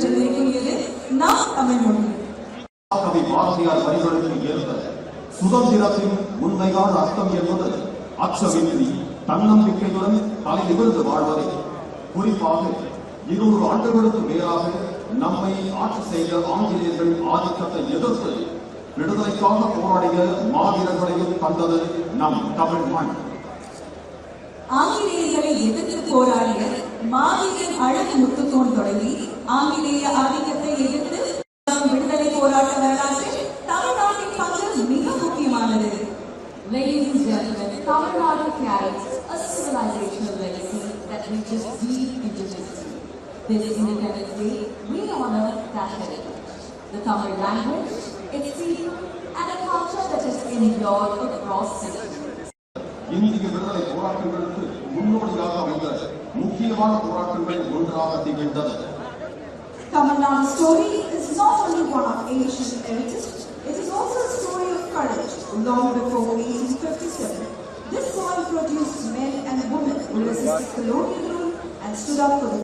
சென்றிருக்கிறது நாம் தமிழ் மொழி. கவி பாரதியார் வரிகளுக்கு ஏற்ப சுதந்திரத்தின் உண்மையான அர்த்தம் என்பது அச்சமின்றி தன்னம்பிக்கையுடன் தலை நிமிர்ந்து வாழ்வதை. குறிப்பாக 200 ஆண்டுகளுக்கு மேலாக நம்மை ஆட்சி செய்த ஆங்கிலேயர்கள் ஆதிக்கத்தை எதிர்த்து விடுதலைக்காக போராடிய மாவீரர்களையும் கண்டது நம் தமிழ் மண். ஆங்கிலேயர்களை எதிர்த்து போராடிய மாவீரர் அழகு முத்துக்கோன் தொடங்கி ஆங்கிலேய ஆதிக்கத்தை எதிர்த்து விடுதலை போராட்ட வரலாற்றில் தமிழ்நாட்டின் பங்கு மிக முக்கியமானது. Ladies and gentlemen, Tamil Nadu carries a civilizational legacy that reaches deep into history. This Independence Day, we honor that heritage. The Tamil language, its people, and a culture that has endured across centuries. இந்திய விடுதலை போராட்டங்களுக்கு முன்னோடியாக அமைந்த முக்கியமான போராட்டங்கள் ஒன்றாக திகழ்ந்தது. Tamil Nadu story is not only one of ancient heritage, it is also a story of courage. Long before 1857, this soil produced men and women who resisted colonial rule and stood up for the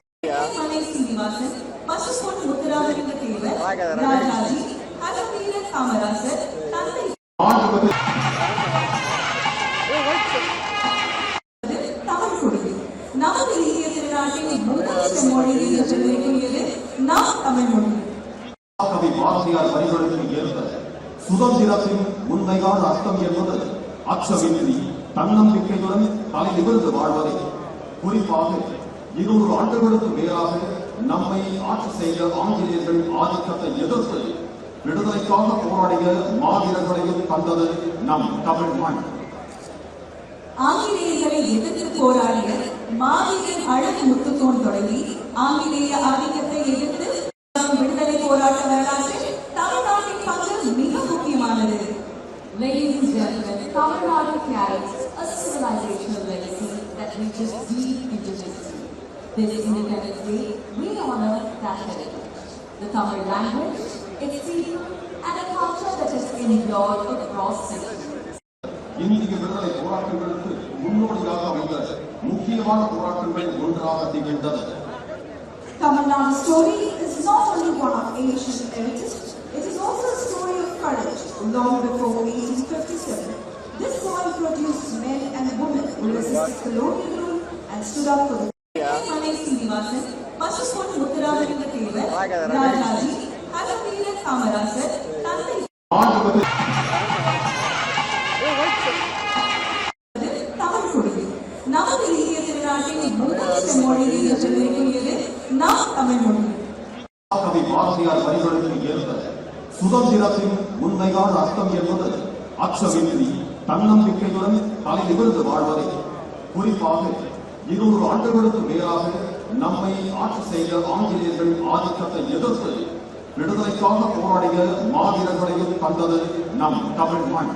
Manai Srinivasan, Pashupon Muthuramarika Thevar, Rajaji, Halaveera Kamarasar, Tandai Tamil Kudai. நமது இந்திய திருநாட்டின் முதல் செம்மொழி என்று சொல்லியிருக்கிறது நாம் தமிழ் மொழி. கவி பாரதியார் வரிகளுக்கு ஏற்ப சுதந்திரத்தின் உண்மையான அர்த்தம் என்பது அச்சமின்றி தன்னம்பிக்கையுடன் தலை நிமிர்ந்து வாழ்வதை. குறிப்பாக 200 ஆண்டுகளுக்கு மேலாக நம்மை ஆட்சி செய்த ஆங்கிலேயர்கள் ஆதிக்கத்தை எதிர்த்து விடுதலைக்காக போராடிய மாவீரர்களையும் கண்டது நம் தமிழ் மண். ஆங்கிலேயர்களை எதிர்த்து போராடிய மாவீரர் அழகு முத்துக்கோன் தொடங்கி ஆங்கிலேய ஆதிக்கத்தை எதிர்த்து விடுதலை போராட்ட வரலாற்றில் தமிழ்நாட்டின் பங்கு மிக முக்கியமானது. Ladies and gentlemen, Tamil Nadu carries a civilizational legacy that reaches deep into history. This Independence Day, we honor that heritage. The Tamil language, its people, and a culture that has endured across centuries. இந்திய விடுதலை போராட்டங்களுக்கு முன்னோடியாக அமைந்த முக்கியமான போராட்டங்கள் ஒன்றாக திகழ்ந்தது. Tamil Nadu story is not only one of ancient heritage, it is also a story of courage. Long before 1857, this soil produced men and women who resisted colonial rule and stood up for the Manai Srinivasan, Pashupon Muthuramarika Thevar, Rajaji, Halaveera Kamarasar, Tandai Tamil Kudai. நமது இந்திய திருநாட்டின் முதல் செம்மொழி என்று சொல்லியிருக்கிறது நாம் தமிழ் மொழி. கவி பாரதியார் வரிகளுக்கு ஏற்ப சுதந்திரத்தின் உண்மையான அர்த்தம் என்பது அச்சமின்றி தன்னம்பிக்கையுடன் தலை நிமிர்ந்து வாழ்வதை. குறிப்பாக 200 ஆண்டுகளுக்கு மேலாக நம்மை ஆட்சி செய்த ஆங்கிலேயர்கள் ஆதிக்கத்தை எதிர்த்து விடுதலைக்காக போராடிய மாவீரர்களையும் கண்டது நம் தமிழ் மண்.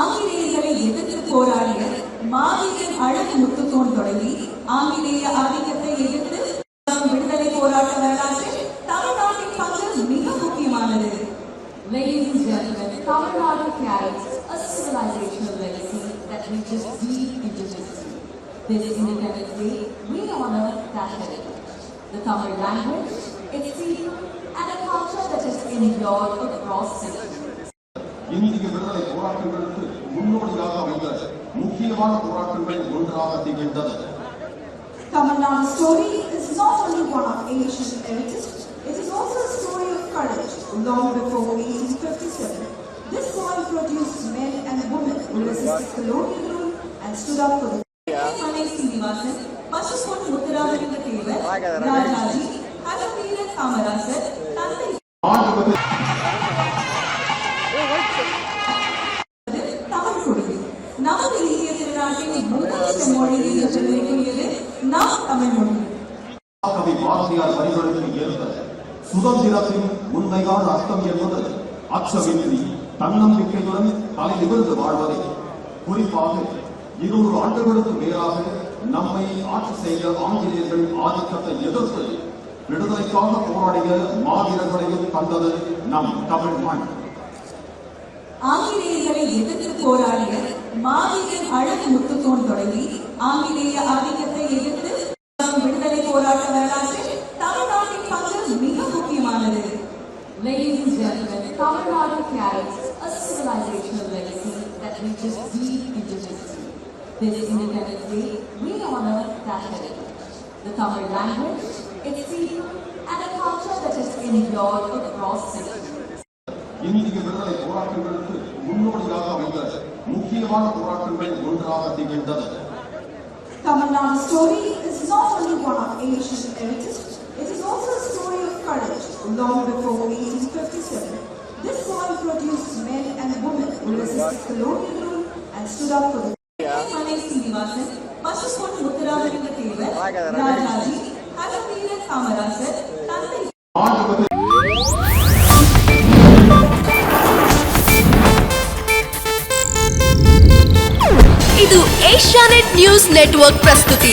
ஆங்கிலேயர்களை எதிர்த்து போராடிய மாவீரர் அழகு முத்துக்கோன் தொடங்கி ஆங்கிலேய ஆதிக்கத்தை எதிர்த்து விடுதலை போராட்ட வரலாற்றில் தமிழ்நாட்டின் பங்கு மிக முக்கியமானது. Ladies and gentlemen, Tamil Nadu carries a civilizational legacy that reaches deep into history. This Independence Day, we honor that heritage. The Tamil language, its people, and a culture that has endured across centuries. இந்திய விடுதலை போராட்டங்களுக்கு முன்னோடியாக அமைந்த முக்கியமான போராட்டங்கள் ஒன்றாக திகழ்ந்தது. Tamil Nadu story is not only one of ancient heritage, it is also a story of courage. Long before 1857, this soil produced men and women who resisted colonial rule and stood up for the Manai Srinivasan, Pashupon Muthuramarika Thevar, Rajaji, Halaveera Kamarasar, Tandai Tamil Kudai. நமது இந்திய திருநாட்டின் முதல் செம்மொழி என்று சொல்லியிருக்கிறது நாம் தமிழ் மொழி. கவி பாரதியார் வரிகளுக்கு ஏற்ப சுதந்திரத்தின் உண்மையான அர்த்தம் என்பது அச்சமின்றி தன்னம்பிக்கையுடன் தலை நிமிர்ந்து வாழ்வதை. குறிப்பாக 200 ஆண்டுகளுக்கு மேலாக நம்மை ஆட்சி செய்த ஆங்கிலேயர்கள் ஆதிக்கத்தை எதிர்த்து விடுதலைக்காக போராடிய மாவீரர்களையும் கண்டது நம் தமிழ் மண். ஆங்கிலேயர்களை எதிர்த்து போராடிய மாவீரர் அழகு முத்துக்கோன் தொடங்கி ஆங்கிலேய ஆதிக்கத்தை எதிர்த்து விடுதலை போராட்ட வரலாற்றில் தமிழ்நாட்டின் This Independence Day, we honor that heritage. The Tamil language, its people, and a culture that has endured across centuries. இந்திய விடுதலை போராட்டங்களுக்கு முன்னோடியாக அமைந்த முக்கியமான போராட்டங்கள் ஒன்றாக திகழ்ந்தது. Tamil Nadu story is not only one of ancient heritage, it is also a story of courage. Long before 1857, this soil produced men and women who resisted colonial rule and stood up for the Mane Srinivasan, Pashupon Muthuraharinga Thevar, Rajaji, Halaveera Kamarasar, Thanai ಇದು Asianet news network ಪ್ರಸ್ತುತಿ.